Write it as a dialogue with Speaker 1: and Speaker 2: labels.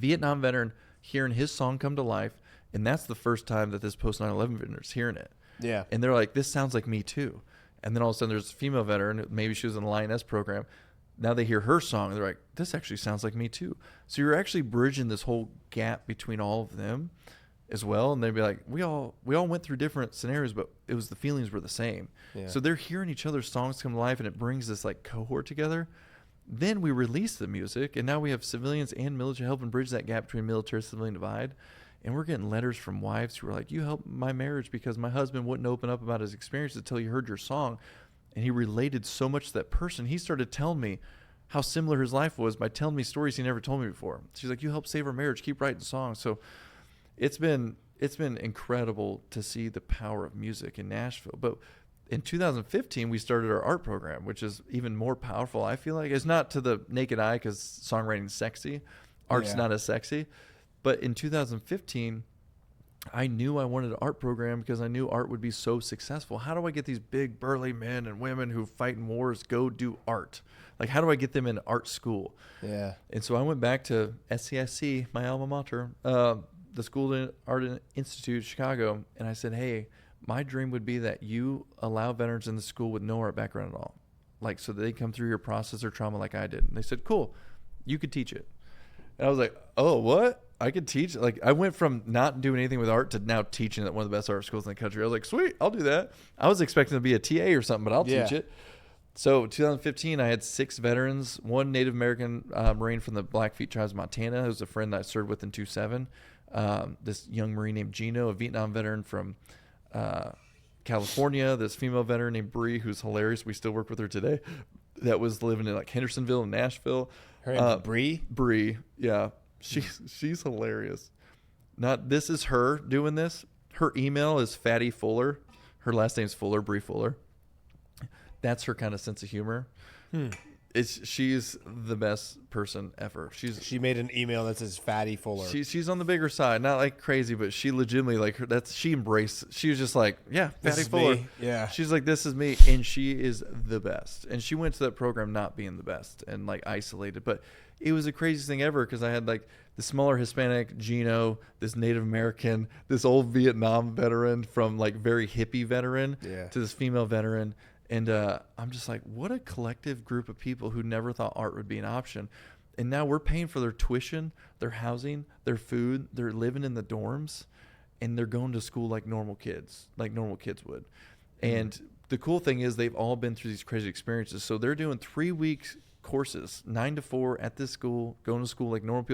Speaker 1: Vietnam veteran hearing his song come to life, and that's the first time that this post 9/11 veteran's hearing it.
Speaker 2: Yeah.
Speaker 1: And they're like, this sounds like me too. And then all of a sudden there's a female veteran, maybe she was in the Lioness program. Now they hear her song and they're like, this actually sounds like me too. So you're actually bridging this whole gap between all of them as well. And they'd be like, we all went through different scenarios, but it was the feelings were the same. Yeah. So they're hearing each other's songs come to life, and it brings this like cohort together. Then we release the music, and now we have civilians and military helping bridge that gap between military and civilian divide. And we're getting letters from wives who are like, you helped my marriage because my husband wouldn't open up about his experiences until he heard your song. And he related so much to that person. He started telling me how similar his life was by telling me stories he never told me before. She's like, you helped save our marriage. Keep writing songs. So it's been incredible to see the power of music in Nashville. But in 2015, we started our art program, which is even more powerful. I feel like it's not to the naked eye because songwriting's sexy. Art's not as sexy. But in 2015, I knew I wanted an art program because I knew art would be so successful. How do I get these big burly men and women who fight in wars go do art? Like, how do I get them in art school? Yeah. And so I went back to SCSC, my alma mater, the School of Art Institute, Chicago, and I said, hey, my dream would be that you allow veterans in the school with no art background at all. Like, so that they come through your process or trauma like I did. And they said, cool, you could teach it. And I was like, oh, what? I could teach? Like, I went from not doing anything with art to now teaching at one of the best art schools in the country. I was like, sweet, I'll do that. I was expecting to be a TA or something, but I'll teach it. So 2015, I had 6 veterans, 1 Native American Marine from the Blackfeet tribes of Montana, who's a friend that I served with in 2-7. This young Marine named Gino, a Vietnam veteran from California. This female veteran named Bree, who's hilarious. We still work with her today. That was living in like Hendersonville and Nashville.
Speaker 2: Her name's Bree?
Speaker 1: Bree, yeah. She's hilarious. This is her doing this. Her email is Fatty Fuller. Her last name's Fuller, Bree Fuller. That's her kind of sense of humor. She's the best person ever.
Speaker 2: She made an email that says Fatty Fuller.
Speaker 1: She's on the bigger side, not like crazy, but she legitimately like her. She embraced. She was just like, yeah, Fatty Fuller.
Speaker 2: Me. Yeah.
Speaker 1: She's like, this is me, and she is the best. And she went to that program not being the best and like isolated, but it was the craziest thing ever because I had like the smaller Hispanic Gino, this Native American, this old Vietnam veteran from like very hippie veteran to this female veteran. And I'm just like, what a collective group of people who never thought art would be an option. And now we're paying for their tuition, their housing, their food. They're living in the dorms, and they're going to school like normal kids would. And the cool thing is they've all been through these crazy experiences. So they're doing 3 weeks courses, 9 to 4 at this school, going to school like normal people.